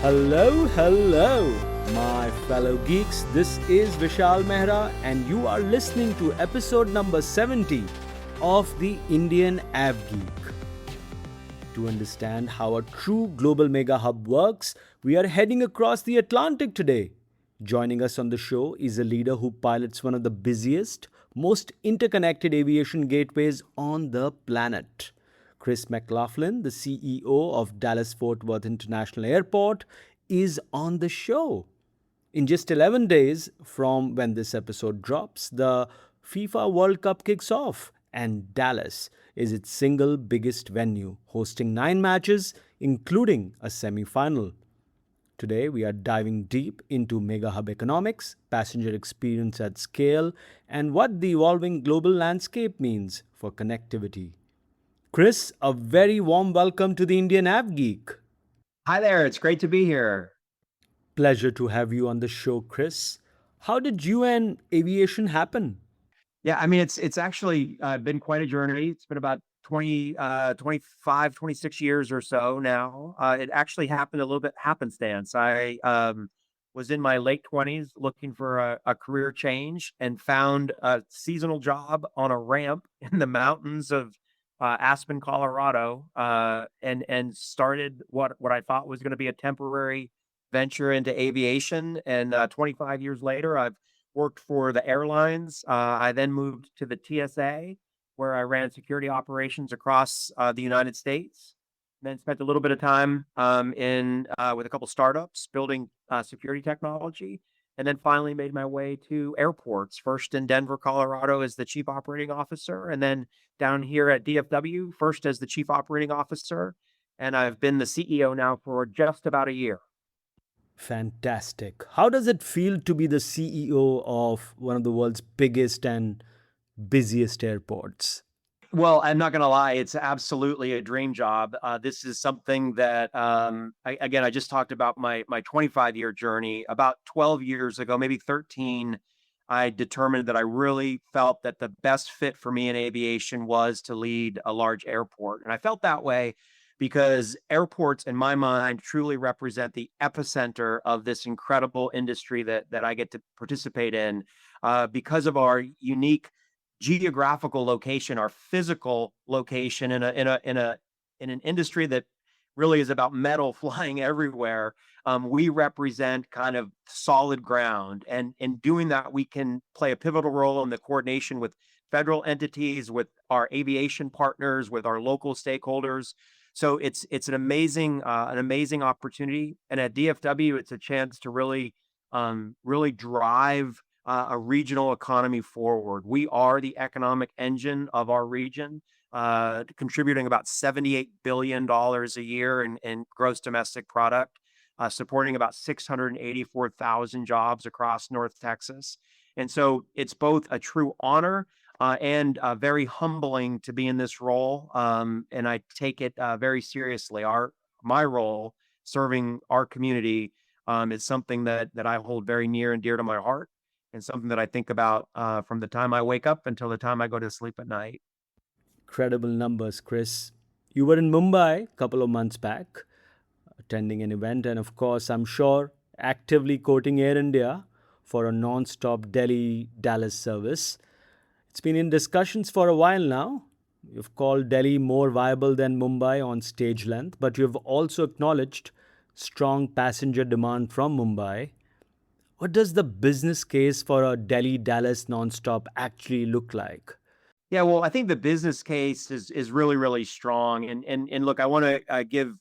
Hello, my fellow geeks. This is Vishal Mehra, and you are listening to episode number 70 of the Indian AvGeek. To understand how a true global mega hub works, we are heading across the Atlantic today. Joining us on the show is a leader who pilots one of the busiest, most interconnected aviation gateways on the planet. Chris McLaughlin, the CEO of Dallas Fort Worth International Airport, is on the show. In just 11 days from when this episode drops, the FIFA World Cup kicks off, and Dallas is its single biggest venue, hosting 9 matches, including a semi final. Today, we are diving deep into mega hub economics, passenger experience at scale, and what the evolving global landscape means for connectivity. Chris, a very warm welcome to the Indian AvGeek. Hi there, it's great to be here. Pleasure to have you on the show, Chris. How did you and aviation happen? Yeah, I mean, it's actually been quite a journey. It's been about 25, 26 years or so now. It actually happened a little bit happenstance. I was in my late 20s looking for a career change and found a seasonal job on a ramp in the mountains of Aspen, Colorado, and started what I thought was going to be a temporary venture into aviation. And 25 years later, I've worked for the airlines. I then moved to the TSA, where I ran security operations across the United States. Then spent a little bit of time in with a couple startups building security technology, and then finally made my way to airports. First in Denver, Colorado, as the chief operating officer, and then down here at DFW, first as the chief operating officer. And I've been the CEO now for just about a year. Fantastic. How does it feel to be the CEO of one of the world's biggest and busiest airports? Well, I'm not going to lie, it's absolutely a dream job. This is something that, again, I just talked about my 25-year journey. About 12 years ago, maybe 13, I determined that I really felt that the best fit for me in aviation was to lead a large airport. And I felt that way because airports, in my mind, truly represent the epicenter of this incredible industry that I get to participate in because of our unique geographical location, our physical location in an industry that really is about metal flying everywhere. We represent kind of solid ground, and in doing that, we can play a pivotal role in the coordination with federal entities, with our aviation partners, with our local stakeholders. So it's an amazing opportunity, and at DFW, it's a chance to really drive a regional economy forward. We are the economic engine of our region, contributing about $78 billion a year in gross domestic product, supporting about 684,000 jobs across North Texas. And so it's both a true honor and very humbling to be in this role. And I take it very seriously. My role serving our community is something that I hold very near and dear to my heart, and something that I think about from the time I wake up until the time I go to sleep at night. Incredible numbers, Chris. You were in Mumbai a couple of months back, attending an event, and of course, I'm sure actively courting Air India for a non-stop Delhi Dallas service. It's been in discussions for a while now. You've called Delhi more viable than Mumbai on stage length, but you've also acknowledged strong passenger demand from Mumbai. What does the business case for a Delhi Dallas non-stop actually look like? Yeah, well, I think the business case is really strong, and look, I want to give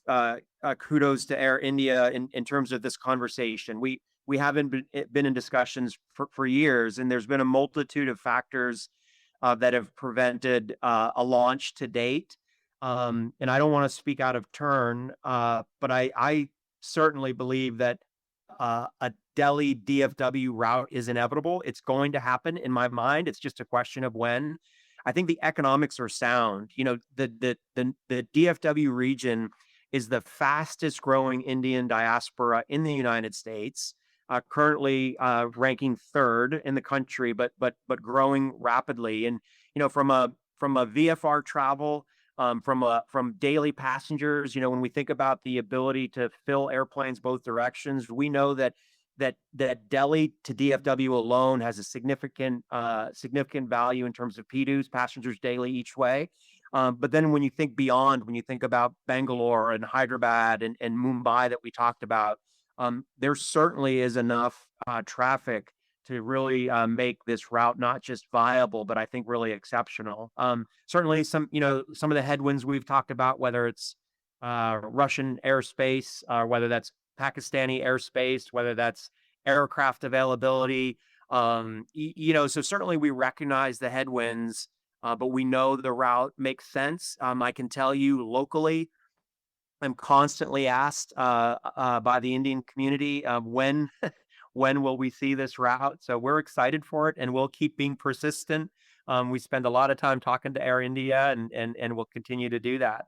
kudos to Air India in terms of this conversation. We haven't been in discussions for years, and there's been a multitude of factors that have prevented a launch to date. And I don't want to speak out of turn, but I certainly believe that a Delhi DFW route is inevitable. It's going to happen in my mind. It's just a question of when. I think the economics are sound. You know, the DFW region is the fastest growing Indian diaspora in the United States. Currently ranking third in the country, but growing rapidly. And you know, from a VFR travel, from daily passengers. When we think about the ability to fill airplanes both directions, we know that Delhi to DFW alone has a significant value in terms of PDUs, passengers daily each way. But then when you think beyond, when you think about Bangalore and Hyderabad and Mumbai that we talked about, there certainly is enough traffic to really make this route not just viable, but I think really exceptional. Certainly, some of the headwinds we've talked about, whether it's Russian airspace, whether that's Pakistani airspace, whether that's aircraft availability. So certainly we recognize the headwinds, but we know the route makes sense. I can tell you locally, I'm constantly asked by the Indian community when when will we see this route. So we're excited for it, and we'll keep being persistent. We spend a lot of time talking to Air India, and we'll continue to do that.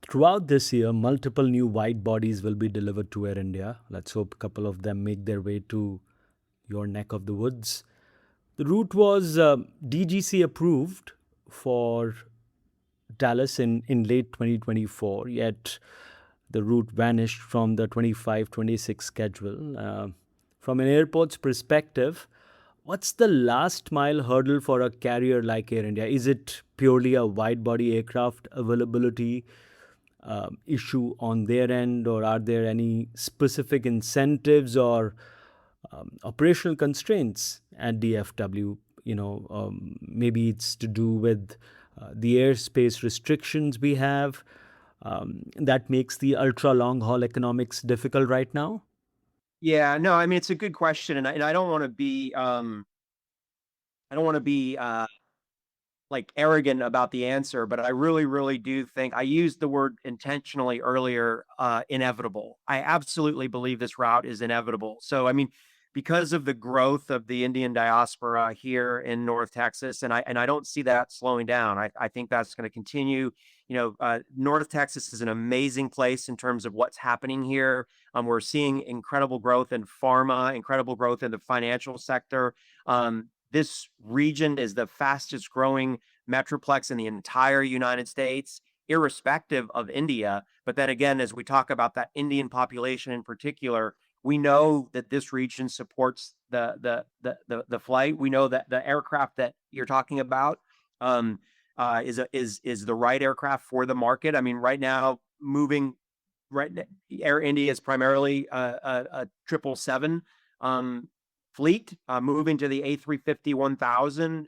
Throughout this year, multiple new wide bodies will be delivered to Air India. Let's hope a couple of them make their way to your neck of the woods. The route was DGC approved for Dallas in late 2024, yet the route vanished from the 25-26 schedule. From an airport's perspective, what's the last mile hurdle for a carrier like Air India? Is it purely a wide body aircraft availability issue on their end, or are there any specific incentives or operational constraints at DFW? Maybe it's to do with the airspace restrictions we have that makes the ultra long haul economics difficult right now. Yeah, no, I mean it's a good question, and I don't want to be I don't want to be like arrogant about the answer, but I really, really do think I used the word intentionally earlier, inevitable. I absolutely believe this route is inevitable. So, I mean, because of the growth of the Indian diaspora here in North Texas, and I don't see that slowing down. I think that's going to continue. North Texas is an amazing place in terms of what's happening here. We're seeing incredible growth in pharma, incredible growth in the financial sector. This region is the fastest growing metroplex in the entire United States, irrespective of India. But then again, as we talk about that Indian population in particular, we know that this region supports the flight. We know that the aircraft that you're talking about is the right aircraft for the market. I mean, right now, right, Air India is primarily a 777 fleet. Moving to the A350-1000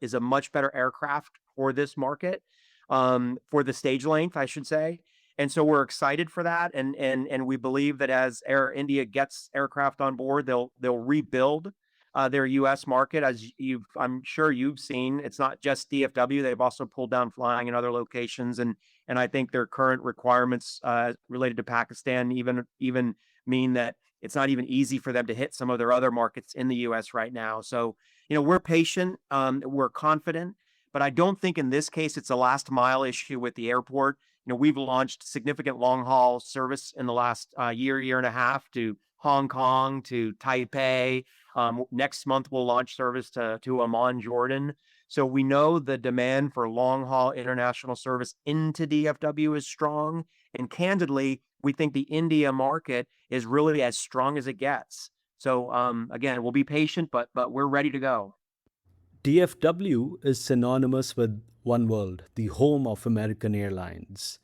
is a much better aircraft for this market, for the stage length, I should say. And so we're excited for that, and we believe that as Air India gets aircraft on board, they'll rebuild their U.S. market. I'm sure you've seen, it's not just DFW; they've also pulled down flying in other locations, and I think their current requirements related to Pakistan even mean that it's not even easy for them to hit some of their other markets in the U.S. right now. So, we're patient, we're confident, but I don't think in this case it's a last mile issue with the airport. We've launched significant long haul service in the last year and a half to Hong Kong, to Taipei. Next month, we'll launch service to Amman, Jordan. So we know the demand for long haul international service into DFW is strong. And candidly, we think the India market is really as strong as it gets. So again, we'll be patient, but we're ready to go. DFW is synonymous with One World, the home of American Airlines.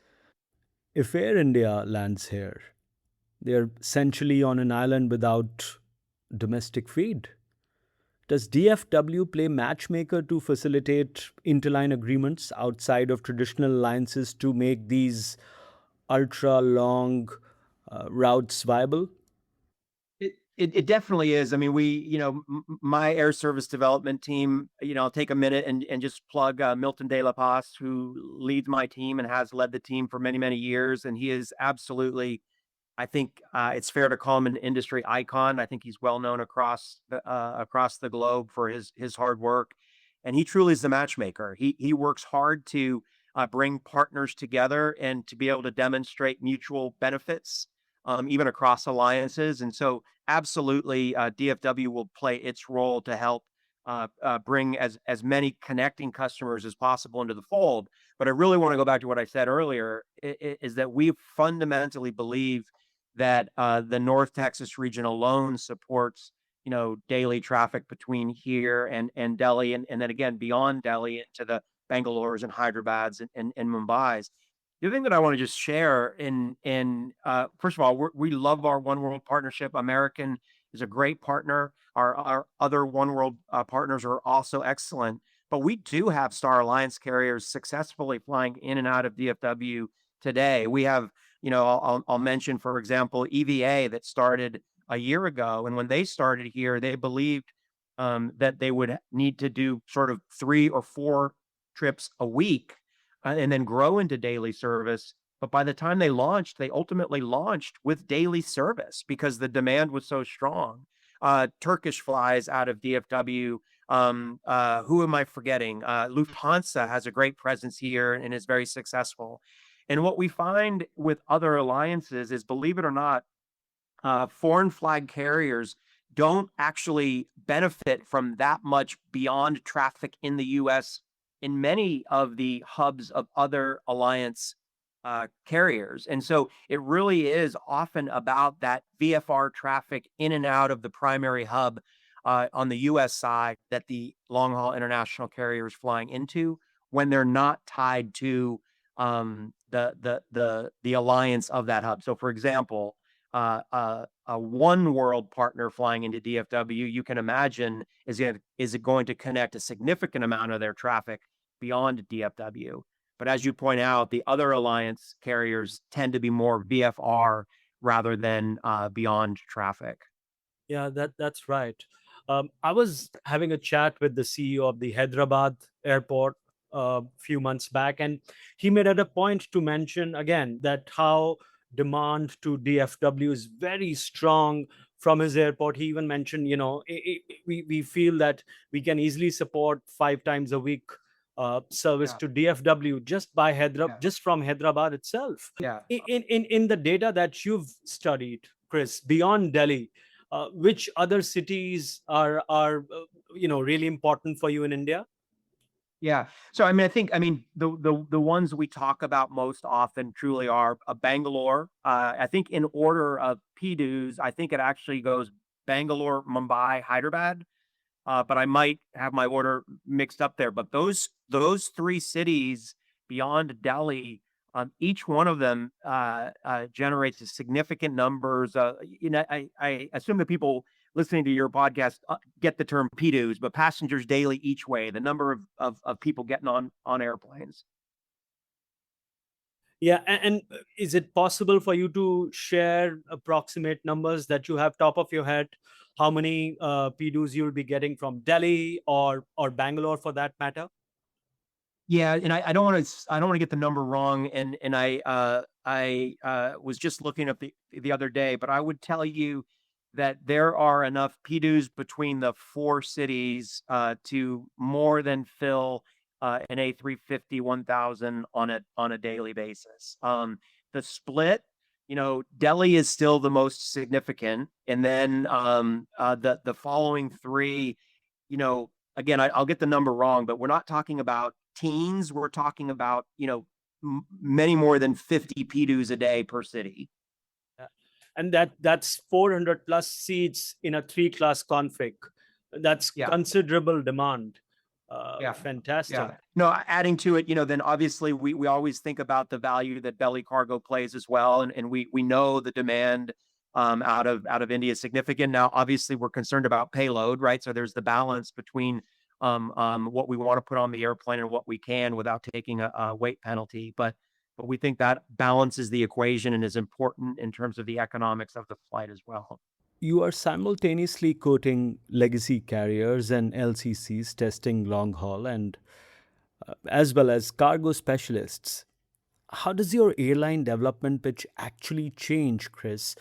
If Air India lands here, they're essentially on an island without domestic feed. Does DFW play matchmaker to facilitate interline agreements outside of traditional alliances to make these ultra long routes viable? It definitely is. I mean, my air service development team, I'll take a minute and just plug Milton De La Paz, who leads my team and has led the team for many, many years. And he is absolutely, I think it's fair to call him an industry icon. I think he's well known across the globe for his hard work, and he truly is the matchmaker. He works hard to bring partners together and to be able to demonstrate mutual benefits, even across alliances. And so, absolutely, DFW will play its role to help bring as many connecting customers as possible into the fold. But I really want to go back to what I said earlier, is that we fundamentally believe that the North Texas region alone supports, daily traffic between here and Delhi, and then again beyond Delhi into the Bangalores and Hyderabad's and Mumbai's. The other thing that I want to just share first of all, we love our One World partnership. American is a great partner. Our other One World partners are also excellent, but we do have Star Alliance carriers successfully flying in and out of DFW today. We have, I'll mention, for example, EVA that started a year ago, and when they started here, they believed that they would need to do sort of 3 or 4 trips a week and then grow into daily service. But by the time they launched, they ultimately launched with daily service because the demand was so strong. Turkish flies out of DFW. Who am I forgetting? Lufthansa has a great presence here and is very successful. And what we find with other alliances is, believe it or not, foreign flag carriers don't actually benefit from that much beyond traffic in the US in many of the hubs of other alliance carriers. And so it really is often about that VFR traffic in and out of the primary hub on the US side that the long haul international carriers flying into, when they're not tied to the alliance of that hub. So, for example, a One World partner flying into DFW, you can imagine, is it going to connect a significant amount of their traffic beyond DFW. But as you point out, the other alliance carriers tend to be more VFR rather than beyond traffic. Yeah, that's right. I was having a chat with the CEO of the Hyderabad airport a few months back, and he made it a point to mention again that how demand to DFW is very strong from his airport. He even mentioned, we feel that we can easily support 5 times a week service Yeah, to DFW just by Hyderabad, yeah, just from Hyderabad itself. yeah. In the data that you've studied, Chris, beyond Delhi, which other cities are really important for you in India? Yeah. So I mean, the ones we talk about most often truly are Bangalore. I think in order of PDUs, I think it actually goes Bangalore, Mumbai, Hyderabad. But I might have my order mixed up there. But those 3 cities beyond Delhi, each one of them generates a significant numbers. I assume that people listening to your podcast get the term PDUs, but passengers daily each way, the number of people getting on airplanes. Yeah, and is it possible for you to share approximate numbers that you have top of your head? How many PDUs you'll be getting from Delhi or Bangalore for that matter? Yeah, and I don't want to get the number wrong, and I was just looking up the other day, but I would tell you that there are enough PDUs between the 4 cities to more than fill an A350 1000 on a daily basis. The split, Delhi is still the most significant, and then the following 3, again, I'll get the number wrong, but we're not talking about teens. We're talking about, many more than 50 PDUs a day per city. Yeah. And that's 400 plus seats in a 3 class config. That's Yeah. considerable demand. Yeah. Fantastic. Yeah. No, adding to it, then obviously we always think about the value that belly cargo plays as well. And we know the demand out of India is significant. Now, obviously, we're concerned about payload, right? So there's the balance between what we want to put on the airplane and what we can without taking a weight penalty. But we think that balances the equation and is important in terms of the economics of the flight as well. You are simultaneously quoting legacy carriers and LCCs testing long haul and as well as cargo specialists. How does your airline development pitch actually change, Chris,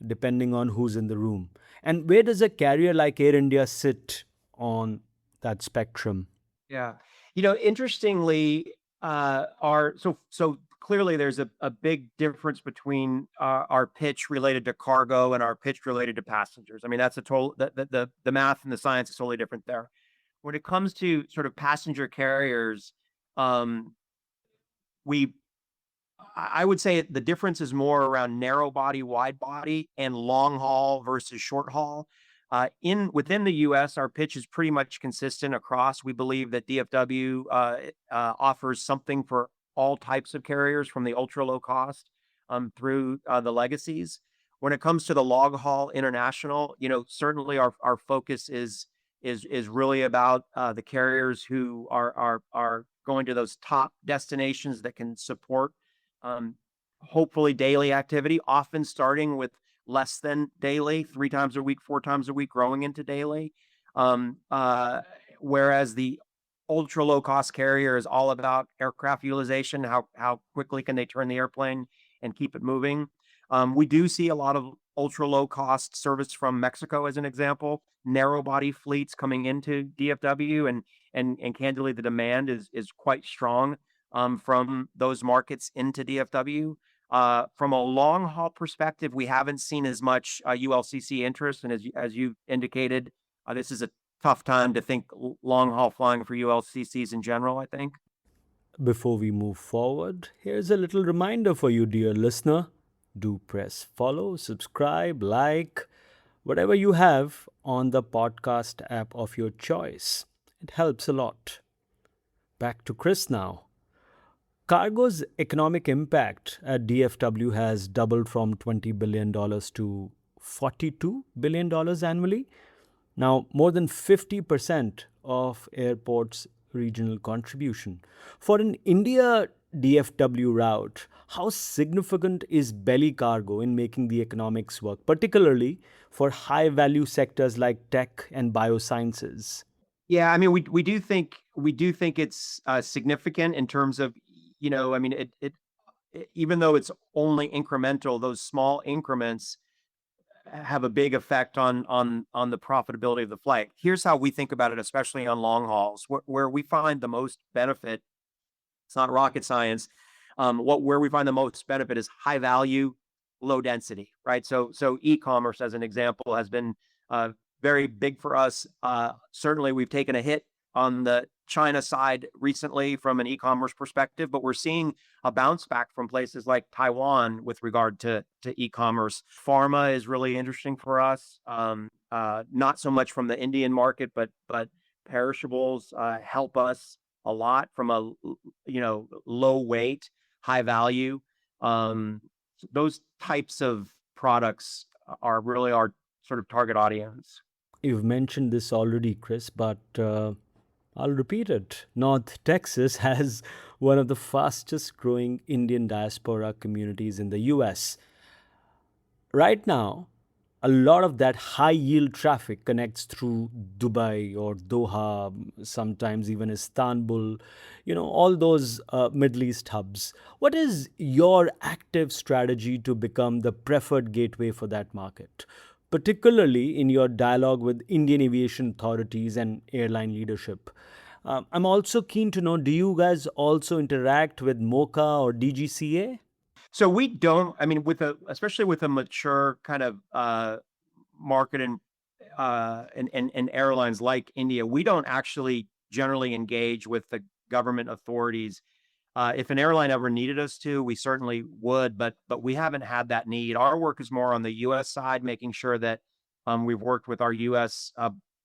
depending on who's in the room? And where does a carrier like Air India sit on that spectrum? Yeah. Interestingly, so clearly there's a big difference between our pitch related to cargo and our pitch related to passengers. I mean, that's a total the math and the science is totally different there. When it comes to sort of passenger carriers, um, we I would say the difference is more around narrow body, wide body, and long haul versus short haul. In within the U.S., our pitch is pretty much consistent across. We believe that DFW offers something for all types of carriers, from the ultra low cost through the legacies. When it comes to the long haul international, certainly our focus is really about the carriers who are going to those top destinations that can support um, hopefully daily activity, often starting with less than daily, 3 times a week, 4 times a week, growing into daily. Um, uh, Whereas the ultra low cost carrier is all about aircraft utilization, how quickly can they turn the airplane and keep it moving. We do see a lot of ultra low cost service from Mexico, as an example, narrow body fleets coming into DFW, and candidly, the demand is quite strong from those markets into DFW. From a long haul perspective, we haven't seen as much ULCC interest, and as you indicated, this is a tough time to think long haul flying for ULCCs in general, I think. Before we move forward, here's a little reminder for you, dear listener. Do press follow, subscribe, like, whatever you have on the podcast app of your choice. It helps a lot. Back to Chris now. Cargo's economic impact at DFW has doubled from $20 billion to $42 billion annually. Now, more than 50% of airports' regional contribution. For an India DFW route, how significant is belly cargo in making the economics work, particularly for high value sectors like tech and biosciences? Yeah, I mean, we do think it's significant in terms of, I mean, even though it's only incremental, those small increments have a big effect on the profitability of the flight. Here's how we think about it, especially on long hauls, where we find the most benefit. It's not rocket science. Where we find the most benefit is high value, low density, right? So e-commerce, as an example, has been uh, very big for us. Certainly, we've taken a hit on the China side recently from an e-commerce perspective, but we're seeing a bounce back from places like Taiwan with regard to e-commerce. Pharma is really interesting for us. Not so much from the Indian market, but perishables help us a lot from a low weight, high value. Um, those types of products are really our sort of target audience. You've mentioned this already, Chris, but I'll repeat it. North Texas has one of the fastest growing Indian diaspora communities in the US. Right now, a lot of that high yield traffic connects through Dubai or Doha, sometimes even Istanbul, all those Middle East hubs. What is your active strategy to become the preferred gateway for that market, particularly in your dialogue with Indian aviation authorities and airline leadership? I'm also keen to know, do you guys also interact with MOCA or DGCA? So we don't, I mean, especially with a mature kind of market and airlines like India, we don't actually generally engage with the government authorities. If an airline ever needed us to, we certainly would, but we haven't had that need. Our work is more on the U.S. side, making sure that we've worked with our U.S.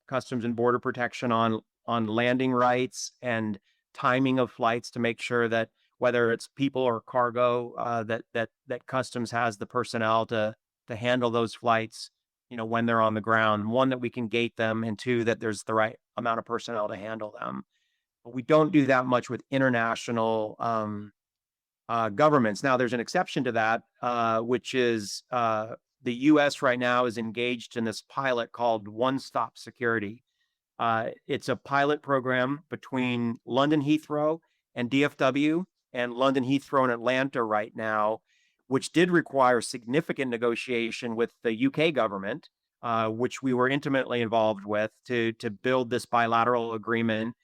Customs and Border Protection on landing rights and timing of flights to make sure that whether it's people or cargo, that customs has the personnel to handle those flights, when they're on the ground. One, that we can gate them, and two, that there's the right amount of personnel to handle them. But we don't do that much with international governments. Now, there's an exception to that, which is the U.S. right now is engaged in this pilot called One Stop Security. It's a pilot program between London Heathrow and DFW, and London Heathrow and Atlanta right now, which did require significant negotiation with the UK government, which we were intimately involved with to build this bilateral agreement.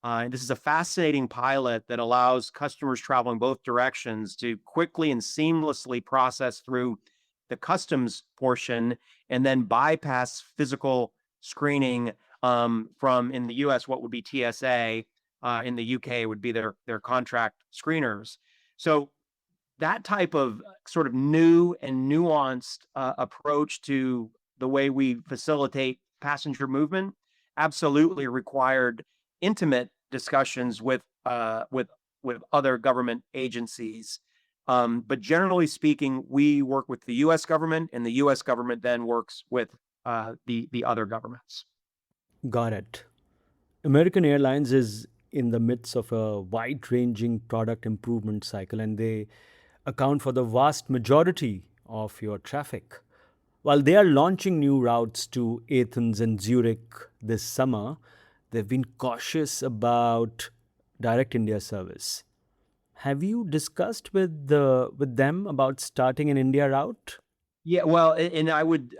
And this is a fascinating pilot that allows customers traveling both directions to quickly and seamlessly process through the customs portion and then bypass physical screening from, in the US, what would be TSA. In the UK would be their contract screeners. So that type of sort of new and nuanced approach to the way we facilitate passenger movement absolutely required intimate discussions with other government agencies. But generally speaking, we work with the U.S. government, and the U.S. government then works with the other governments. Got it. American Airlines is in the midst of a wide ranging product improvement cycle, and they account for the vast majority of your traffic. While they are launching new routes to Athens and Zurich this summer, they've been cautious about direct India service. Have you discussed with them about starting an India route? Yeah, well, and I would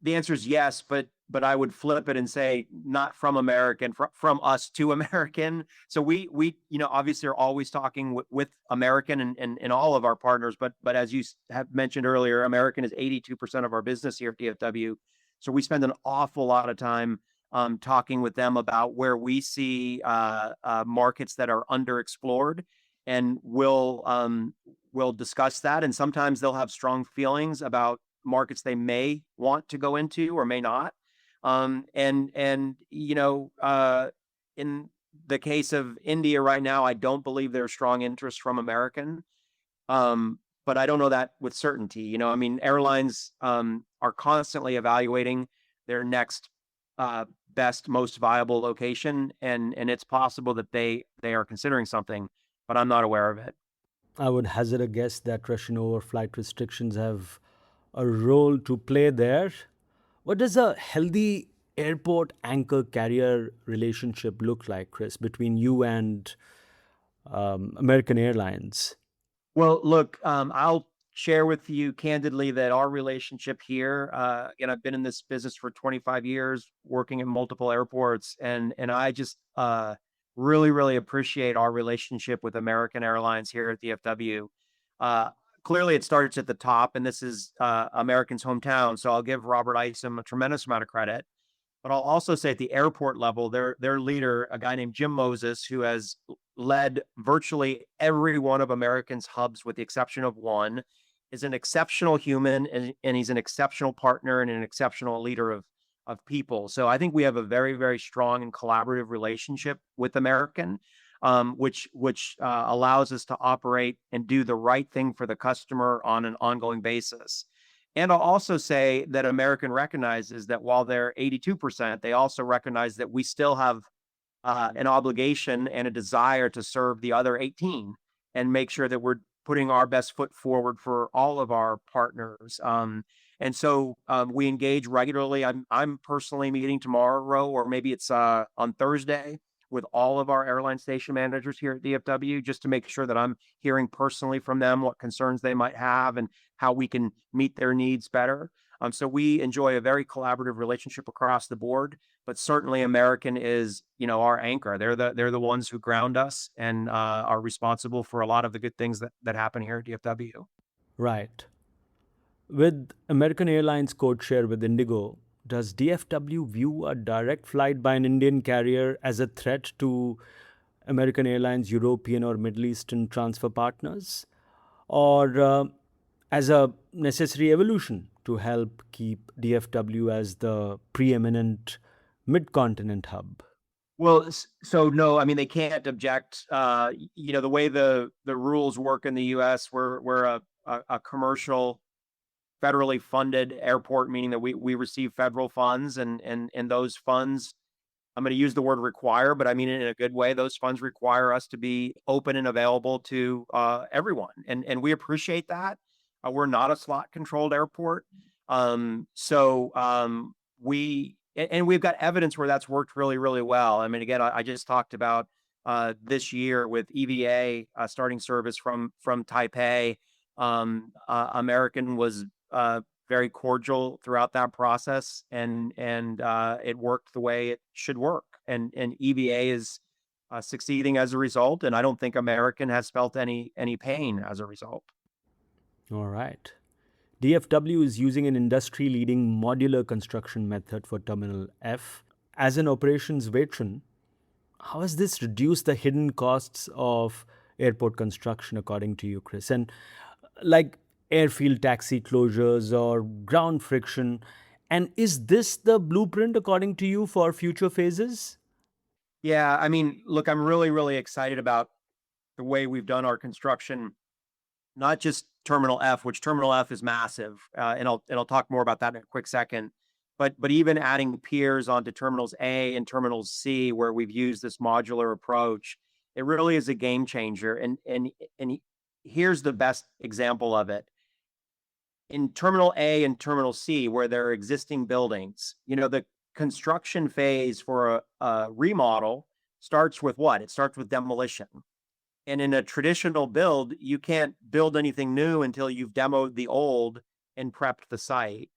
the answer is yes, but I would flip it and say not from American, from us to American. So we obviously are always talking with American and all of our partners, but as you have mentioned earlier, American is 82% of our business here at DFW. So we spend an awful lot of time talking with them about where we see markets that are underexplored, and we'll discuss that. And sometimes they'll have strong feelings about markets they may want to go into or may not. And in the case of India right now, I don't believe there's strong interest from American. But I don't know that with certainty. I mean, airlines are constantly evaluating their next best, most viable location, and it's possible that they are considering something, but I'm not aware of it. I would hazard a guess that Russian overflight restrictions have a role to play there. What does a healthy airport anchor carrier relationship look like, Chris, between you and American Airlines? Well, look, I'll share with you candidly that our relationship here, again, I've been in this business for 25 years, working in multiple airports, and I just really, really appreciate our relationship with American Airlines here at DFW. Uh, Clearly, it starts at the top, and this is American's hometown, so I'll give Robert Isom a tremendous amount of credit. But I'll also say at the airport level, their leader, a guy named Jim Moses, who has led virtually every one of American's hubs with the exception of one, is an exceptional human, and he's an exceptional partner and an exceptional leader of people. So I think we have a very, very strong and collaborative relationship with American, which allows us to operate and do the right thing for the customer on an ongoing basis. And I'll also say that American recognizes that while they're 82%, they also recognize that we still have an obligation and a desire to serve the other 18 and make sure that we're putting our best foot forward for all of our partners. And so we engage regularly. I'm personally meeting tomorrow, or maybe it's on Thursday, with all of our airline station managers here at DFW, just to make sure that I'm hearing personally from them what concerns they might have and how we can meet their needs better. So we enjoy a very collaborative relationship across the board, but certainly American is, our anchor. They're the ones who ground us and are responsible for a lot of the good things that happen here at DFW. Right. With American Airlines codeshare with Indigo, does DFW view a direct flight by an Indian carrier as a threat to American Airlines European or Middle Eastern transfer partners, or as a necessary evolution to help keep DFW as the preeminent mid continent hub? Well, so no, I mean they can't object. The way the rules work in the U.S., we're a commercial, federally funded airport, meaning that we receive federal funds, and those funds, I'm going to use the word require, but I mean it in a good way. Those funds require us to be open and available to everyone, and we appreciate that. We're not a slot controlled airport, so we and we've got evidence where that's worked really, really well. I mean, again, I just talked about this year with EVA starting service from Taipei. American was very cordial throughout that process, and it worked the way it should work. And EVA is succeeding as a result, and I don't think American has felt any pain as a result. All right. DFW is using an industry leading modular construction method for Terminal F. As an operations veteran, how has this reduced the hidden costs of airport construction, according to you, Chris? And like airfield taxi closures or ground friction. And is this the blueprint, according to you, for future phases? Yeah, I mean, look, I'm really, really excited about the way we've done our construction, not just Terminal F, which Terminal F is massive, and I'll talk more about that in a quick second. But even adding piers onto Terminals A and Terminals C, where we've used this modular approach, it really is a game changer. And here's the best example of it. In Terminal A and Terminal C, where there are existing buildings, the construction phase for a remodel starts with what? It starts with demolition. And in a traditional build, you can't build anything new until you've demoed the old and prepped the site.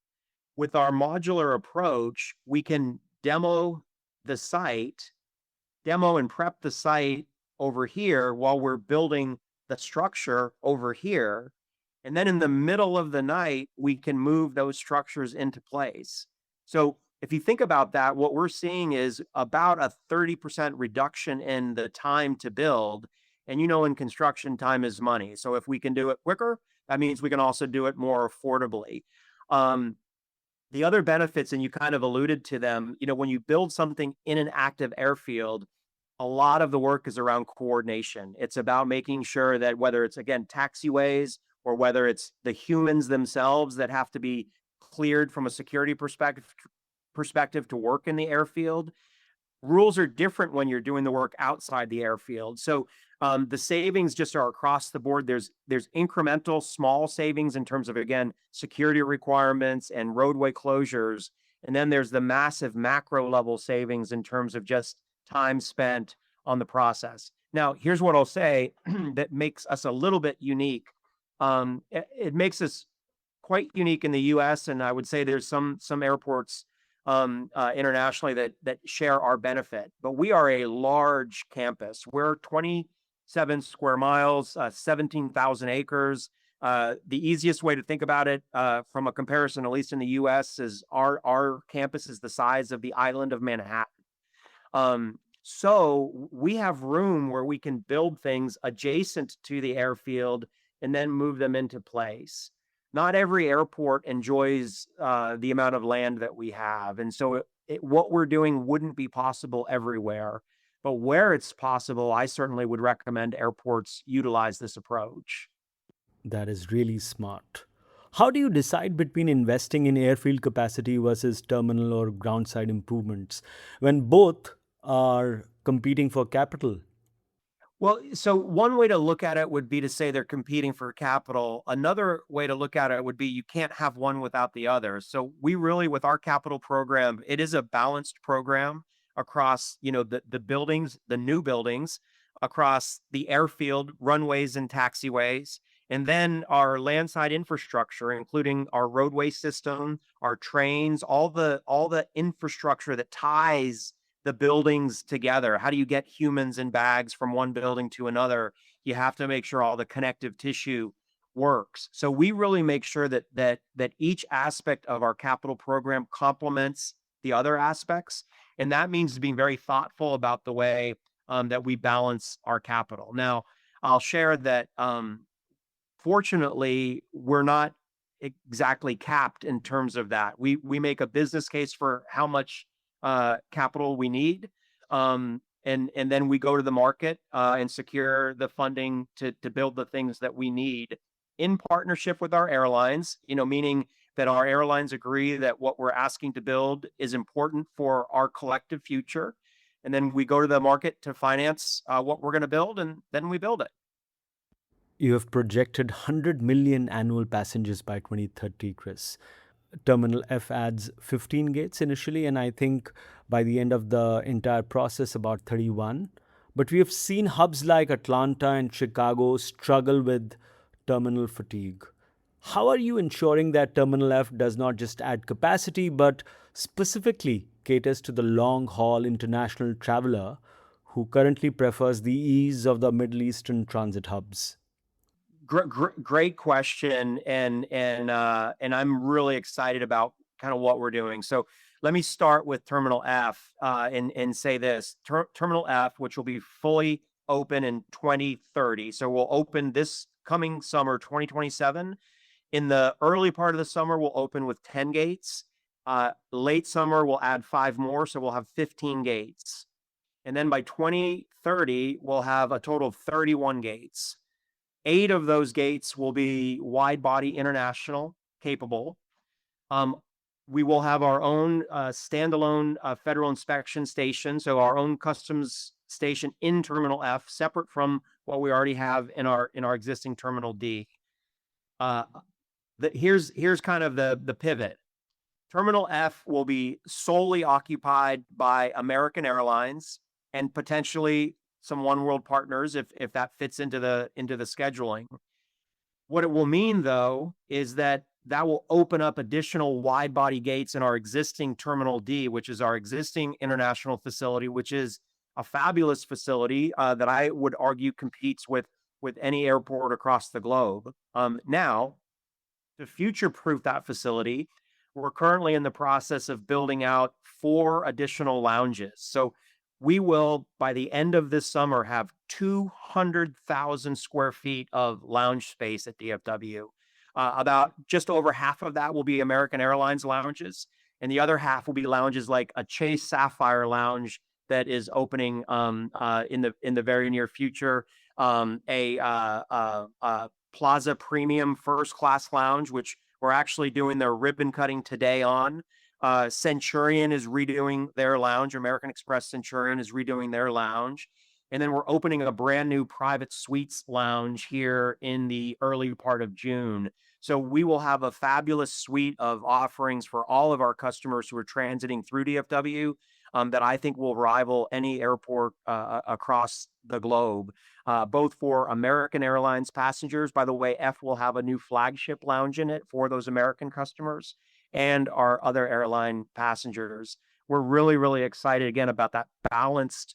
With our modular approach, we can the site, demo and prep the site over here while we're building the structure over here. And then in the middle of the night, we can move those structures into place. So if you think about that, what we're seeing is about a 30% reduction in the time to build. And in construction, time is money. So if we can do it quicker, that means we can also do it more affordably. Um, the other benefits, and you kind of alluded to them, when you build something in an active airfield, a lot of the work is around coordination. It's about making sure that whether it's, again, taxiways or whether it's the humans themselves that have to be cleared from a security perspective to work in the airfield, rules are different when you're doing the work outside the airfield. So the savings just are across the board. There's incremental small savings in terms of, again, security requirements and roadway closures. And then there's the massive macro level savings in terms of just time spent on the process. Now, here's what I'll say that makes us a little bit unique. It makes us quite unique in the US, and I would say there's some airports internationally that share our benefit. But we are a large campus. We're 27 square miles, 17,000 acres. The easiest way to think about it from a comparison, at least in the US, is our campus is the size of the island of Manhattan. So we have room where we can build things adjacent to the airfield and then move them into place. Not every airport enjoys the amount of land that we have. And so what we're doing wouldn't be possible everywhere. But where it's possible, I certainly would recommend airports utilize this approach. That is really smart. How do you decide between investing in airfield capacity versus terminal or ground side improvements when both are competing for capital? Well, so one way to look at it would be to say they're competing for capital. Another way to look at it would be you can't have one without the other. So we really, with our capital program, it is a balanced program across, the buildings, the new buildings, across the airfield, runways and taxiways, and then our landside infrastructure, including our roadway system, our trains, all the infrastructure that ties the buildings together. How do you get humans and bags from one building to another? You have to make sure all the connective tissue works. So we really make sure that each aspect of our capital program complements the other aspects, and that means being very thoughtful about the way that we balance our capital. Now, I'll share that fortunately, we're not exactly capped in terms of that. We make a business case for how much capital we need, and then we go to the market and secure the funding to build the things that we need in partnership with our airlines. Meaning that our airlines agree that what we're asking to build is important for our collective future, and then we go to the market to finance what we're going to build, and then we build it. You have projected 100 million annual passengers by 2030, Chris. Terminal F adds 15 gates initially, and I think by the end of the entire process, about 31. But we have seen hubs like Atlanta and Chicago struggle with terminal fatigue. How are you ensuring that Terminal F does not just add capacity, but specifically caters to the long haul international traveler who currently prefers the ease of the Middle Eastern transit hubs? Great question, and I'm really excited about kind of what we're doing. So let me start with Terminal F and say this: Terminal F, which will be fully open in 2030. So we'll open this coming summer, 2027. In the early part of the summer, we'll open with 10 gates. Late summer, we'll add 5 more, so we'll have 15 gates. And then by 2030, we'll have a total of 31 gates. 8 of those gates will be wide body international capable. We will have our own standalone federal inspection station, so our own customs station in Terminal F, separate from what we already have in our existing Terminal D. Here's kind of the pivot. Terminal F will be solely occupied by American Airlines and potentially some One World partners if that fits into the scheduling. What it will mean, though, is that will open up additional wide body gates in our existing Terminal D, which is our existing international facility, which is a fabulous facility that I would argue competes with any airport across the globe. Now, to future-proof that facility, we're currently in the process of building out 4 additional lounges. So we will, by the end of this summer, have 200,000 square feet of lounge space at DFW. About just over half of that will be American Airlines lounges, and the other half will be lounges like a Chase Sapphire lounge that is opening in the very near future, a Plaza Premium First Class lounge, which we're actually doing their ribbon cutting today on. Centurion is redoing their lounge. American Express Centurion is redoing their lounge. And then we're opening a brand new private suites lounge here in the early part of June. So we will have a fabulous suite of offerings for all of our customers who are transiting through DFW that I think will rival any airport across the globe, both for American Airlines passengers. By the way, F will have a new flagship lounge in it for those American customers and our other airline passengers. We're really, really excited again about that balanced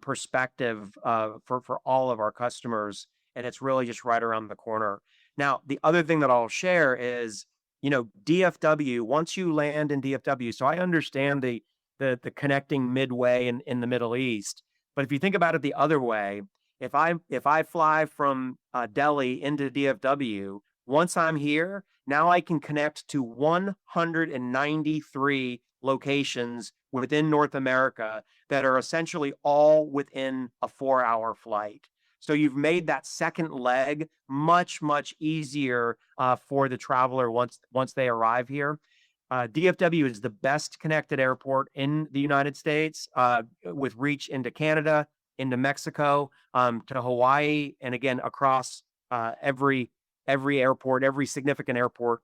perspective for all of our customers. And it's really just right around the corner. Now, the other thing that I'll share is, DFW, once you land in DFW, so I understand the connecting midway in the Middle East. But if you think about it the other way, if I fly from Delhi into DFW, once I'm here, now I can connect to 193 locations within North America that are essentially all within a 4-hour flight. So you've made that second leg much, much easier for the traveler once they arrive here. DFW is the best connected airport in the United States, with reach into Canada, into Mexico, to Hawaii, and again across every airport, every significant airport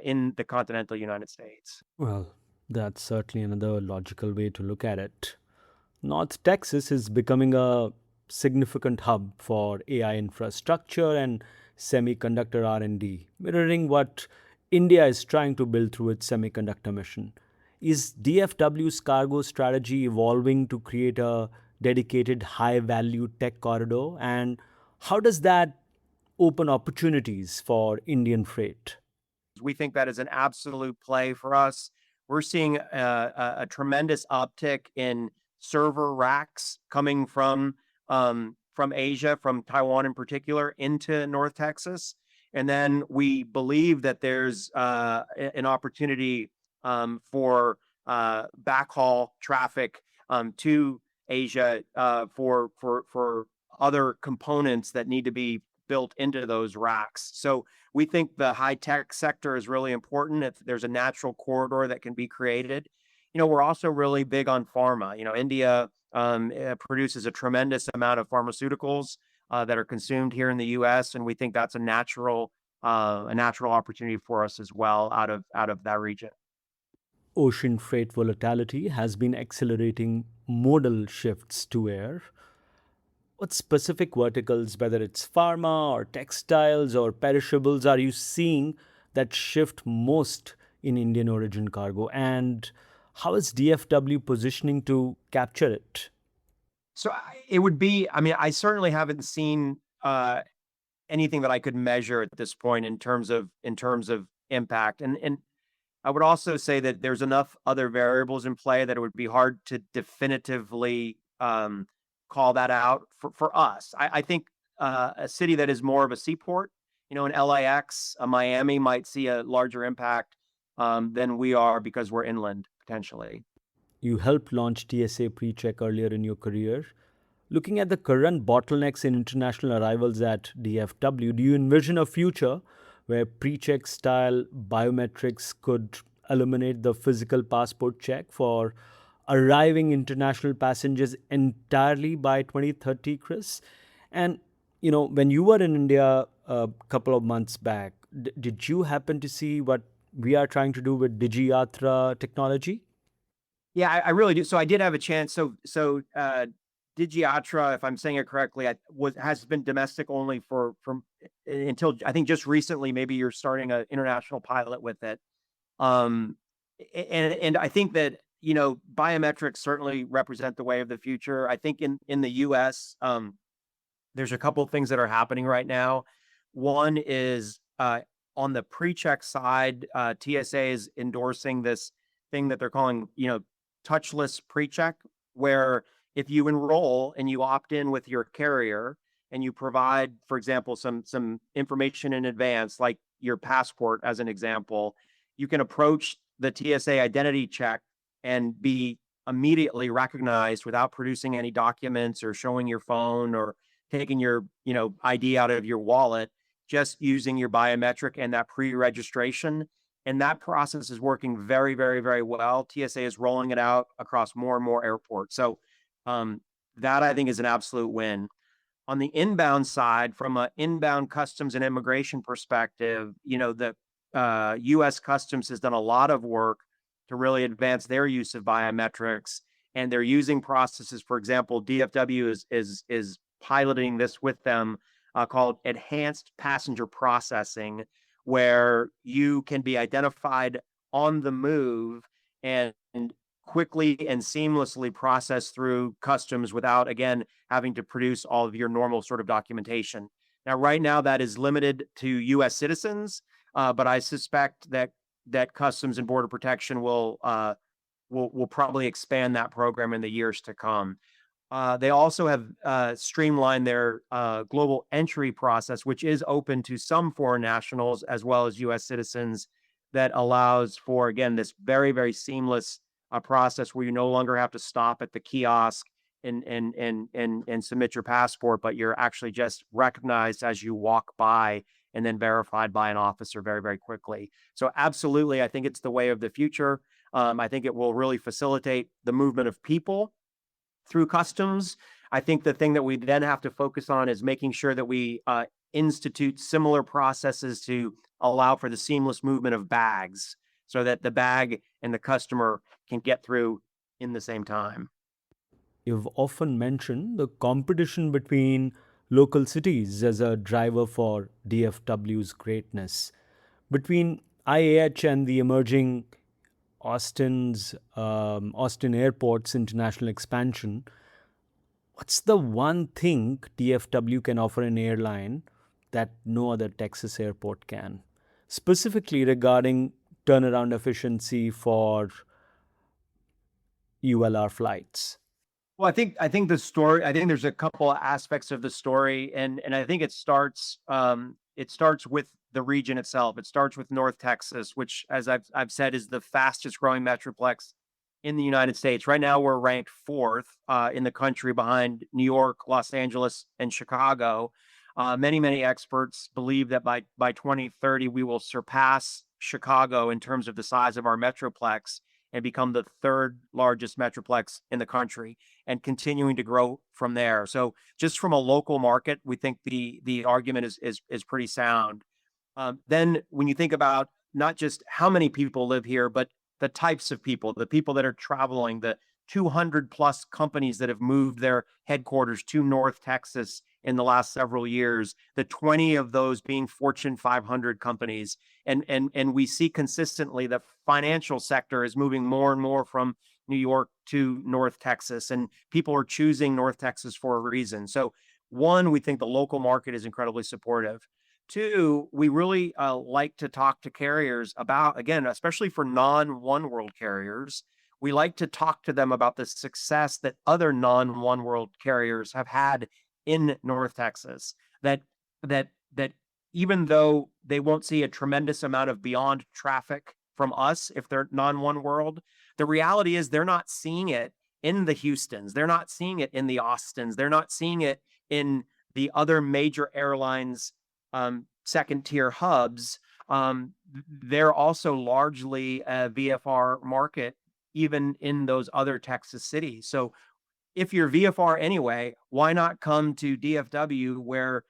in the continental United States. Well, that's certainly another logical way to look at it. North Texas is becoming a significant hub for AI infrastructure and semiconductor R&D, mirroring what India is trying to build through its semiconductor mission. Is DFW's cargo strategy evolving to create a dedicated high-value tech corridor? And how does that open opportunities for Indian freight? We think that is an absolute play for us. We're seeing a tremendous uptick in server racks coming from Asia, from Taiwan in particular, into North Texas. And then we believe that there's an opportunity for backhaul traffic to Asia for other components that need to be built into those racks. So we think the high tech sector is really important. If there's a natural corridor that can be created, we're also really big on pharma. India produces a tremendous amount of pharmaceuticals that are consumed here in the U.S., and we think that's a natural opportunity for us as well out of that region. Ocean freight volatility has been accelerating modal shifts to air. What specific verticals, whether it's pharma or textiles or perishables, are you seeing that shift most in Indian origin cargo? And how is DFW positioning to capture it? So it would be, I certainly haven't seen anything that I could measure at this point in terms of impact. And I would also say that there's enough other variables in play that it would be hard to definitively call that out for us. I think a city that is more of a seaport, an LAX, a Miami might see a larger impact than we are because we're inland potentially. You helped launch TSA PreCheck earlier in your career. Looking at the current bottlenecks in international arrivals at DFW, do you envision a future where PreCheck style biometrics could eliminate the physical passport check for arriving international passengers entirely by 2030, Chris? And, when you were in India a couple of months back, did you happen to see what we are trying to do with DigiYatra technology? Yeah, I really do. So I did have a chance. So DigiYatra, if I'm saying it correctly, has been domestic only for from until I think just recently. Maybe you're starting an international pilot with it. Um, and I think that biometrics certainly represent the way of the future. I think in the U.S. There's a couple of things that are happening right now. One is on the pre-check side, TSA is endorsing this thing that they're calling, touchless pre-check, where if you enroll and you opt in with your carrier and you provide, for example, some information in advance, like your passport as an example, you can approach the TSA identity check and be immediately recognized without producing any documents or showing your phone or taking your, ID out of your wallet, just using your biometric and that pre-registration. And that process is working very, very, very well. TSA is rolling it out across more and more airports. So that I think is an absolute win. On the inbound side, from an inbound customs and immigration perspective, the U.S. Customs has done a lot of work to really advance their use of biometrics, and they're using processes. For example, DFW is piloting this with them, called enhanced passenger processing, where you can be identified on the move and quickly and seamlessly process through customs without, again, having to produce all of your normal sort of documentation. Now, right now, that is limited to U.S. citizens, but I suspect that Customs and Border Protection will probably expand that program in the years to come. They also have streamlined their global entry process, which is open to some foreign nationals as well as U.S. citizens, that allows for, again, this very, very seamless process where you no longer have to stop at the kiosk and submit your passport, but you're actually just recognized as you walk by and then verified by an officer very, very quickly. So absolutely, I think it's the way of the future. I think it will really facilitate the movement of people through customs. I think the thing that we then have to focus on is making sure that we institute similar processes to allow for the seamless movement of bags so that the bag and the customer can get through in the same time. You've often mentioned the competition between local cities as a driver for DFW's greatness. Between IAH and the emerging Austin Airport's international expansion, what's the one thing DFW can offer an airline that no other Texas airport can? Specifically regarding turnaround efficiency for ULR flights. Well, I think the story. I think there's a couple of aspects of the story, and I think it starts with the region itself. It starts with North Texas, which, as I've said, is the fastest growing metroplex in the United States. Right now, we're ranked fourth in the country behind New York, Los Angeles, and Chicago. Many experts believe that by 2030 we will surpass Chicago in terms of the size of our metroplex and become the third largest metroplex in the country, and continuing to grow from there. So just from a local market, we think the argument is pretty sound. Then when you think about not just how many people live here, but the types of people, the people that are traveling, the 200 plus companies that have moved their headquarters to North Texas in the last several years, the 20 of those being Fortune 500 companies. And we see consistently the financial sector is moving more and more from New York to North Texas, and people are choosing North Texas for a reason. So one, we think the local market is incredibly supportive. Two, we really like to talk to carriers about, again, especially for non-one world carriers, we like to talk to them about the success that other non-one world carriers have had in North Texas. That that even though they won't see a tremendous amount of beyond traffic from us if they're non-one world, the reality is they're not seeing it in the Houstons, they're not seeing it in the Austins, they're not seeing it in the other major airlines, second tier hubs. They're also largely a VFR market, even in those other Texas cities. So if you're VFR anyway, why not come to DFW where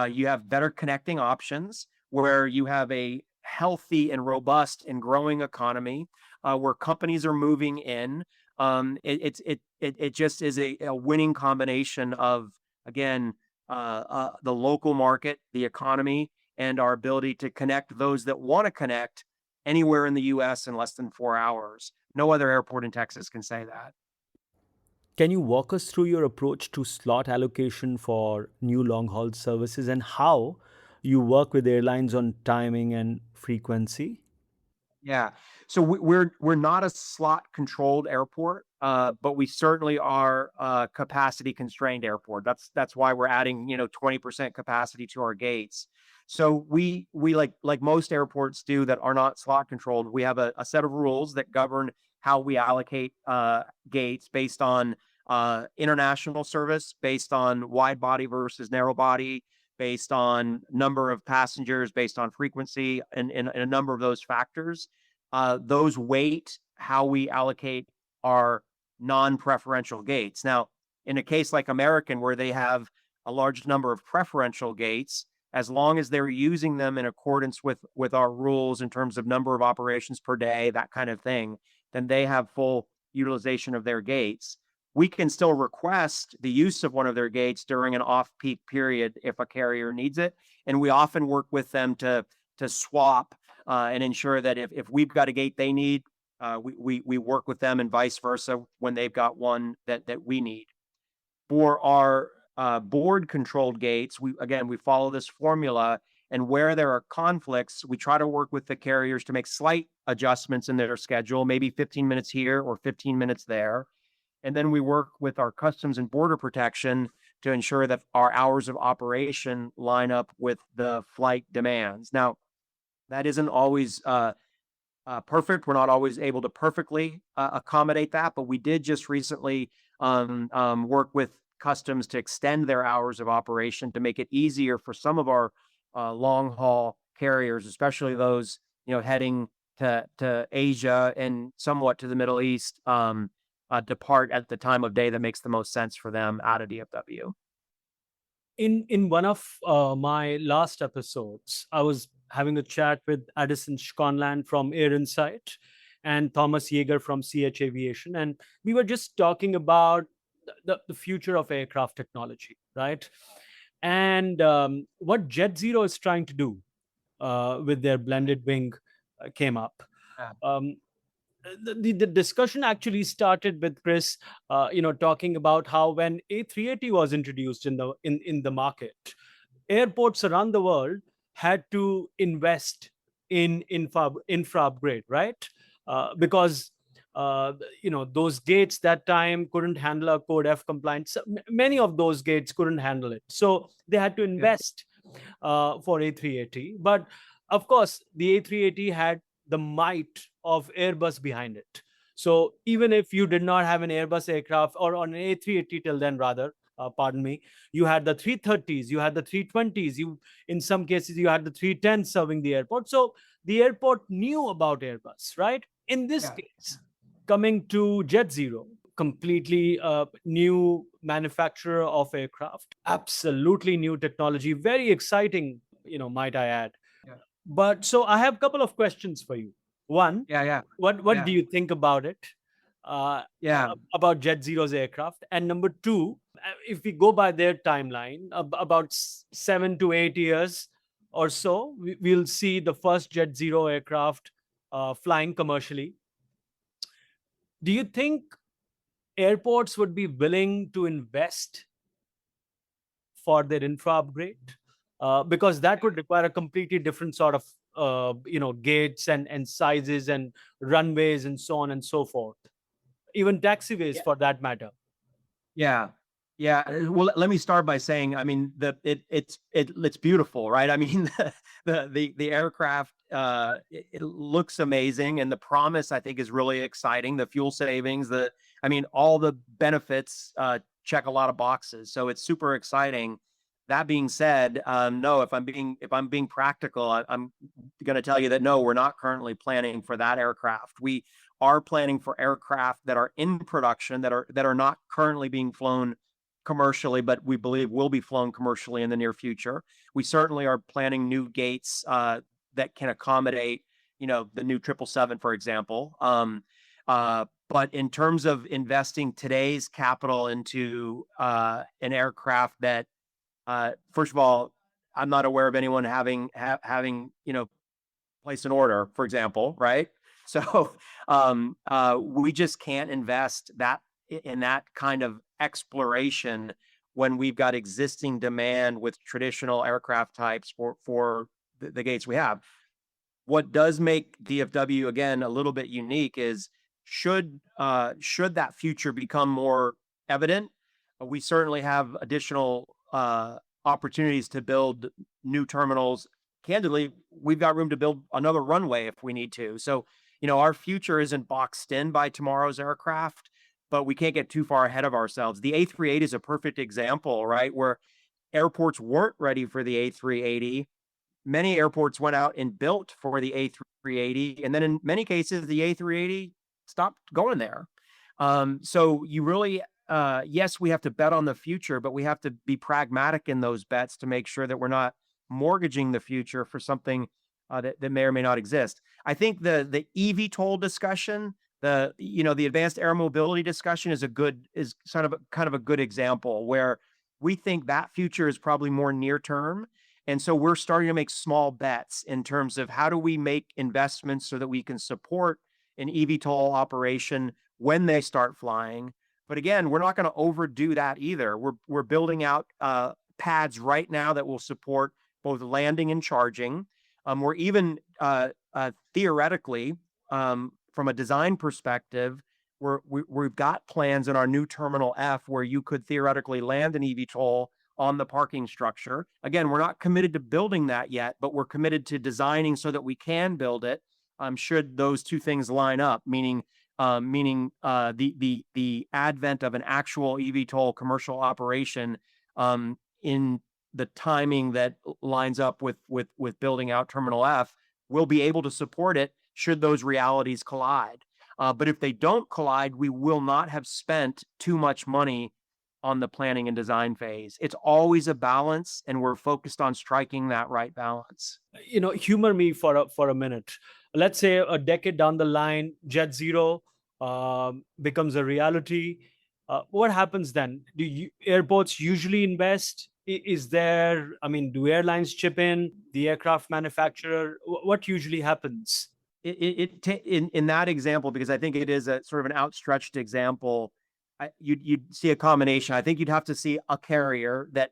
you have better connecting options, where you have a healthy and robust and growing economy, where companies are moving in. It just is a winning combination of, again, the local market, the economy, and our ability to connect those that want to connect anywhere in the US in less than 4 hours. No other airport in Texas can say that. Can you walk us through your approach to slot allocation for new long haul services and how you work with airlines on timing and frequency? Yeah. So we're not a slot controlled airport, but we certainly are a capacity constrained airport. That's why we're adding 20% capacity to our gates. So we like most airports do that are not slot controlled. We have a set of rules that govern how we allocate gates based on international service, based on wide body versus narrow body, based on number of passengers, based on frequency, and a number of those factors. Those weight how we allocate our non-preferential gates. Now, in a case like American, where they have a large number of preferential gates, as long as they're using them in accordance with our rules in terms of number of operations per day, that kind of thing, then they have full utilization of their gates. We can still request the use of one of their gates during an off-peak period if a carrier needs it, and we often work with them to swap and ensure that if we've got a gate they need, we work with them and vice versa when they've got one that we need. For our board controlled gates, we follow this formula, and where there are conflicts, we try to work with the carriers to make slight adjustments in their schedule, maybe 15 minutes here or 15 minutes there. And then we work with our Customs and Border Protection to ensure that our hours of operation line up with the flight demands. Now, that isn't always perfect. We're not always able to perfectly accommodate that, but we did just recently work with Customs to extend their hours of operation to make it easier for some of our long haul carriers, especially those heading to Asia and somewhat to the Middle East, depart at the time of day that makes the most sense for them out of DFW. In one of my last episodes, I was having a chat with Addison Schconland from Air Insight and Thomas Yeager from CH Aviation, and we were just talking about the future of aircraft technology, right? And what JetZero is trying to do with their blended wing came up. Yeah. The discussion actually started with Chris, talking about how when A380 was introduced in the market, airports around the world had to invest in infra upgrade, right? Because those gates that time couldn't handle a code F compliance. Many of those gates couldn't handle it, so they had to invest for A380. But of course, the A380 had the might of Airbus behind it. So even if you did not have an Airbus aircraft or on an A380 till then, rather, pardon me, you had the 330s, you had the 320s, you in some cases you had the 310s serving the airport. So the airport knew about Airbus, right? In this case, coming to JetZero, completely new manufacturer of aircraft, absolutely new technology, very exciting, might I add. Yeah. But so I have a couple of questions for you. One, Yeah. what do you think about it? Yeah. About JetZero's aircraft, and number two, if we go by their timeline, about 7 to 8 years or so, we'll see the first JetZero aircraft flying commercially. Do you think airports would be willing to invest for their infra upgrade? Because that would require a completely different sort of gates and sizes and runways and so on and so forth. even taxiways Yeah. for that matter. Yeah. Yeah. Well, let me start by saying, I mean, it's beautiful, right? I mean, the aircraft, it looks amazing, and the promise I think is really exciting. The fuel savings, I mean, all the benefits check a lot of boxes, so it's super exciting. That being said, no, if I'm being practical, I'm going to tell you that no, we're not currently planning for that aircraft. We are planning for aircraft that are in production, that are not currently being flown commercially, but we believe will be flown commercially in the near future. We certainly are planning new gates that can accommodate, the new 777, for example. But in terms of investing today's capital into an aircraft that, first of all, I'm not aware of anyone having place an order, for example, right? So we just can't invest in that kind of exploration when we've got existing demand with traditional aircraft types for the gates we have. What does make DFW again a little bit unique is should that future become more evident, we certainly have additional opportunities to build new terminals. Candidly, we've got room to build another runway if we need to. So, our future isn't boxed in by tomorrow's aircraft, but we can't get too far ahead of ourselves. The A380 is a perfect example, right? Where airports weren't ready for the A380. Many airports went out and built for the A380. And then in many cases, the A380 stopped going there. So you really, yes, we have to bet on the future, but we have to be pragmatic in those bets to make sure that we're not mortgaging the future for something that may or may not exist. I think the eVTOL discussion, the advanced air mobility discussion is kind of a good example where we think that future is probably more near term. And so we're starting to make small bets in terms of how do we make investments so that we can support an eVTOL operation when they start flying. But again, we're not going to overdo that either. We're building out pads right now that will support both landing and charging. We're even theoretically, from a design perspective, we've got plans in our new Terminal F where you could theoretically land an eVTOL on the parking structure. Again, we're not committed to building that yet, but we're committed to designing so that we can build it. Should those two things line up, meaning the advent of an actual eVTOL commercial operation in the timing that lines up with building out Terminal F, we'll be able to support it should those realities collide. But if they don't collide, we will not have spent too much money on the planning and design phase. It's always a balance, and we're focused on striking that right balance. Humor me for a minute. Let's say a decade down the line, JetZero becomes a reality. What happens then? Do airports usually invest? Is there, I mean, do airlines chip in, the aircraft manufacturer? What usually happens? In that example, because I think it is a sort of an outstretched example, you'd see a combination. I think you'd have to see a carrier that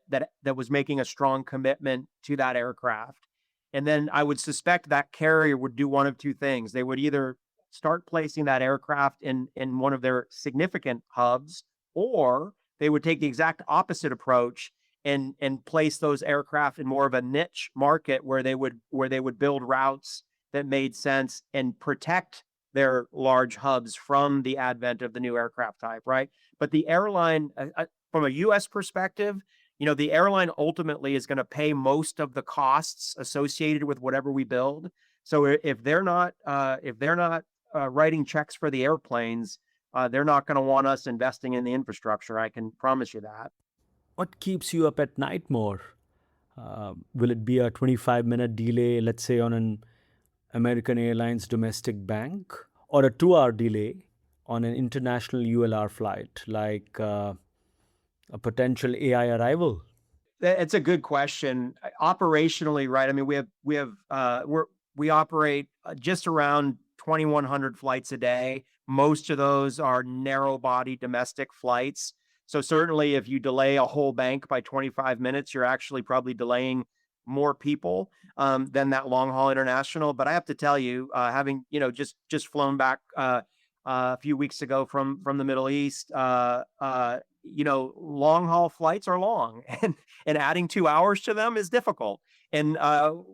was making a strong commitment to that aircraft. And then I would suspect that carrier would do one of two things. They would either start placing that aircraft in one of their significant hubs, or they would take the exact opposite approach and place those aircraft in more of a niche market where they would build routes that made sense and protect their large hubs from the advent of the new aircraft type, right? But the airline, from a U.S. perspective, the airline ultimately is going to pay most of the costs associated with whatever we build. So if they're not writing checks for the airplanes, they're not going to want us investing in the infrastructure. I can promise you that. What keeps you up at night more? Will it be a 25-minute delay, let's say, on an American Airlines domestic bank, or a 2-hour delay on an international ULR flight, like a potential AI arrival? It's a good question. Operationally, right? I mean, we operate just around 2,100 flights a day. Most of those are narrow body domestic flights. So certainly, if you delay a whole bank by 25 minutes, you're actually probably delaying more people than that long haul international. But I have to tell you, having just flown back a few weeks ago from the Middle East. Long haul flights are long, and adding 2 hours to them is difficult. And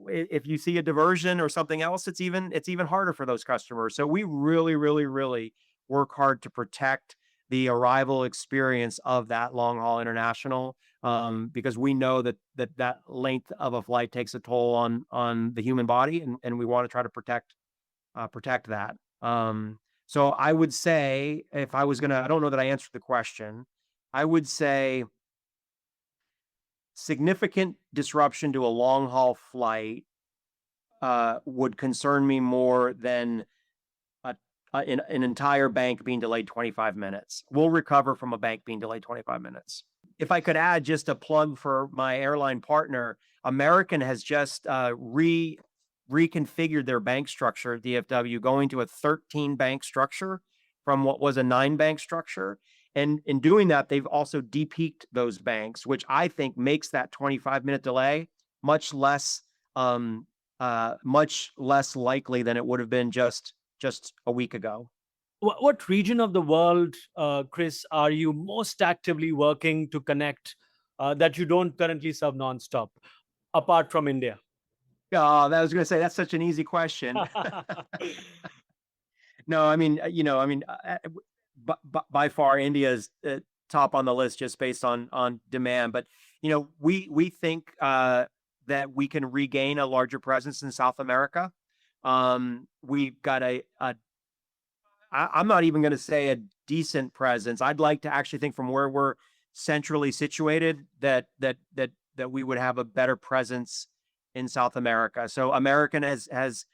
if you see a diversion or something else, it's even harder for those customers. So we really, really, really work hard to protect the arrival experience of that long haul international, because we know that length of a flight takes a toll on the human body, and we want to try to protect that. So I would say, if I was gonna, I don't know that I answered the question. I would say significant disruption to a long haul flight would concern me more than an entire bank being delayed 25 minutes. We'll recover from a bank being delayed 25 minutes. If I could add just a plug for my airline partner, American has just reconfigured their bank structure at DFW, going to a 13 bank structure from what was a 9 bank structure. And in doing that, they've also de-peaked those banks, which I think makes that 25-minute delay much less likely than it would have been just a week ago. What region of the world, Chris, are you most actively working to connect that you don't currently serve nonstop, apart from India? Oh, that was going to say, that's such an easy question. No, I mean, by far, India is top on the list just based on demand. But we think that we can regain a larger presence in South America. We've got I'm not even going to say a decent presence. I'd like to actually think, from where we're centrally situated, that we would have a better presence in South America. So American has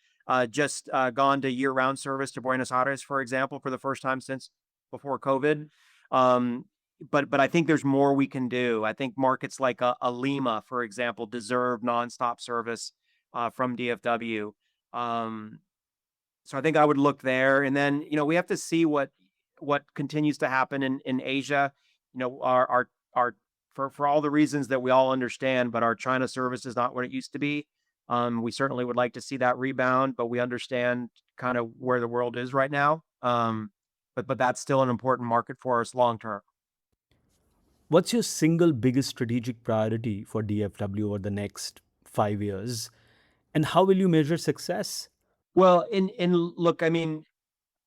just gone to year-round service to Buenos Aires, for example, for the first time since before COVID. But I think there's more we can do. I think markets like a Lima, for example, deserve nonstop service from DFW. So I think I would look there, and then we have to see what continues to happen in Asia. Our for all the reasons that we all understand, but our China service is not what it used to be. We certainly would like to see that rebound, but we understand kind of where the world is right now. But that's still an important market for us long term. What's your single biggest strategic priority for DFW over the next 5 years? And how will you measure success? Well, in look, I mean,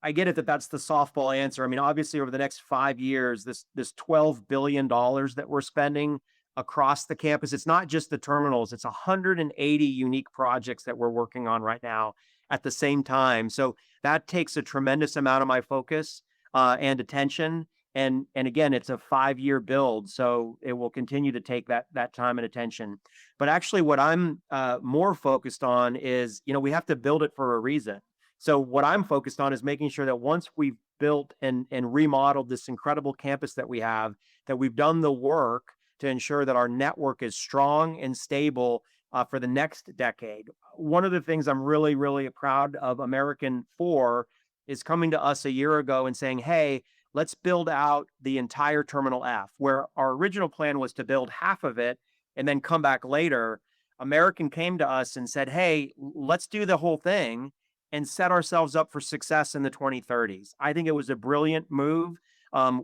I get it that that's the softball answer. I mean, obviously, over the next 5 years, this $12 billion that we're spending across the campus, it's not just the terminals, it's 180 unique projects that we're working on right now at the same time. So that takes a tremendous amount of my focus and attention. And again, it's a 5-year build, so it will continue to take that time and attention. But actually, what I'm more focused on is, we have to build it for a reason. So what I'm focused on is making sure that once we've built and remodeled this incredible campus that we have, that we've done the work to ensure that our network is strong and stable for the next decade. One of the things I'm really, really proud of American for is coming to us a year ago and saying, hey, let's build out the entire Terminal F, where our original plan was to build half of it and then come back later. American came to us and said, hey, let's do the whole thing and set ourselves up for success in the 2030s. I think it was a brilliant move.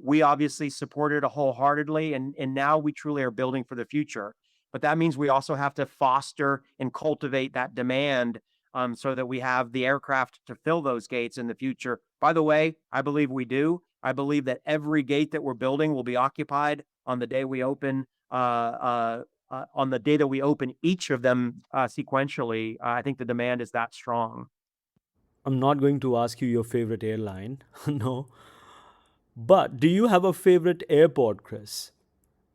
We obviously supported it wholeheartedly, and now we truly are building for the future. But that means we also have to foster and cultivate that demand, so that we have the aircraft to fill those gates in the future. By the way, I believe we do. I believe that every gate that we're building will be occupied on the day we open, on the day that we open each of them sequentially. I think the demand is that strong. I'm not going to ask you your favorite airline, no. But do you have a favorite airport, Chris?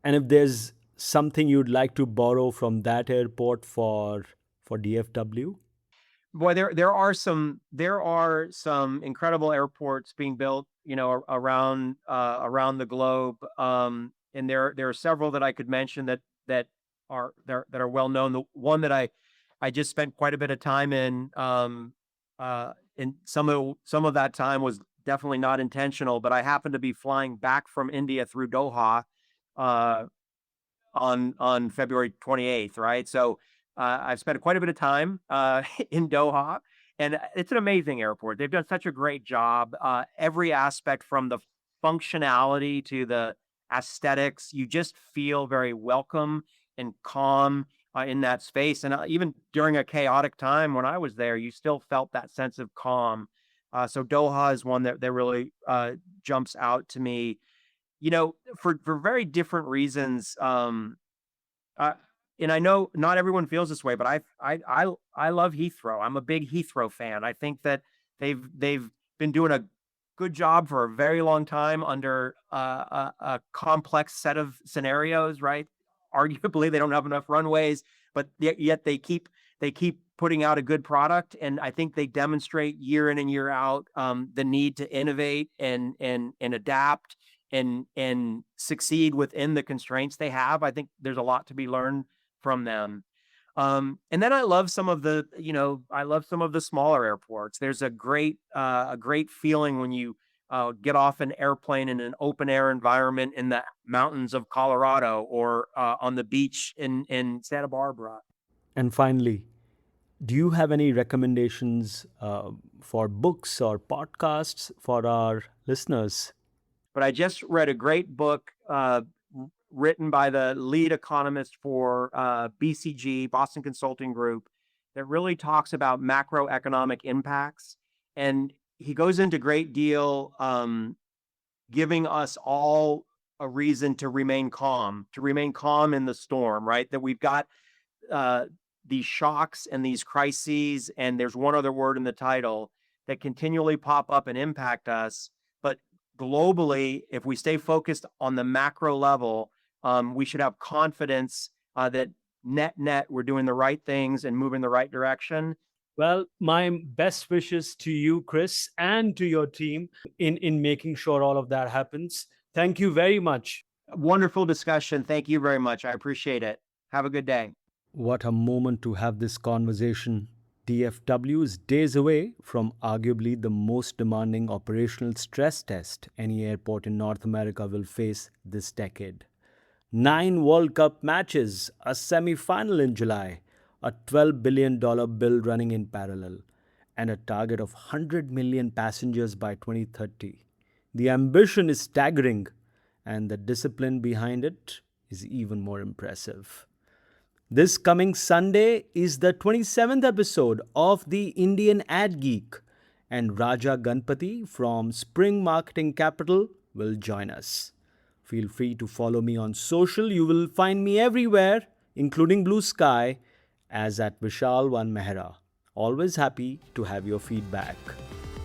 And if there's something you'd like to borrow from that airport for DFW? Boy, there are some incredible airports being built, around the globe. And there are several that I could mention that are well known. The one that I just spent quite a bit of time in, and some of that time was definitely not intentional, but I happened to be flying back from India through Doha uh, on February 28th, right? So I've spent quite a bit of time in Doha, And it's an amazing airport. They've done such a great job. Every aspect from the functionality to the aesthetics, you just feel very welcome and calm in that space. And even during a chaotic time when I was there, you still felt that sense of calm. So Doha is one that really jumps out to me. For very different reasons. Uh, and I know not everyone feels this way, but I love Heathrow. I'm a big Heathrow fan. I think that they've been doing a good job for a very long time under a complex set of scenarios, right? Arguably, they don't have enough runways, but yet they keep putting out a good product, and I think they demonstrate year in and year out the need to innovate and adapt and succeed within the constraints they have. I think there's a lot to be learned from them. And then I love some of the smaller airports. There's a great feeling when you get off an airplane in an open air environment in the mountains of Colorado or on the beach in Santa Barbara. And finally, do you have any recommendations for books or podcasts for our listeners? But I just read a great book written by the lead economist for BCG, Boston Consulting Group, that really talks about macroeconomic impacts. And he goes into great deal giving us all a reason to remain calm in the storm, right? That we've got these shocks and these crises, and there's one other word in the title, that continually pop up and impact us. But globally, if we stay focused on the macro level, we should have confidence that net we're doing the right things and moving the right direction. Well, my best wishes to you, Chris, and to your team in making sure all of that happens. Thank you very much. Wonderful discussion. Thank you very much. I appreciate it. Have a good day. What a moment to have this conversation. DFW is days away from arguably the most demanding operational stress test any airport in North America will face this decade. 9 World Cup matches, a semi-final in July, a $12 billion bill running in parallel, and a target of 100 million passengers by 2030. The ambition is staggering, and the discipline behind it is even more impressive. This coming Sunday is the 27th episode of the Indian AvGeek, and Raja Ganpati from Spring Marketing Capital will join us. Feel free to follow me on social. You will find me everywhere, including Blue Sky, as at Vishal Mehra. Always happy to have your feedback.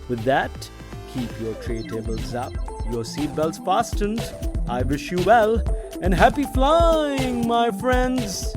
With that, keep your tray tables up, your seatbelts fastened. I wish you well, and happy flying, my friends.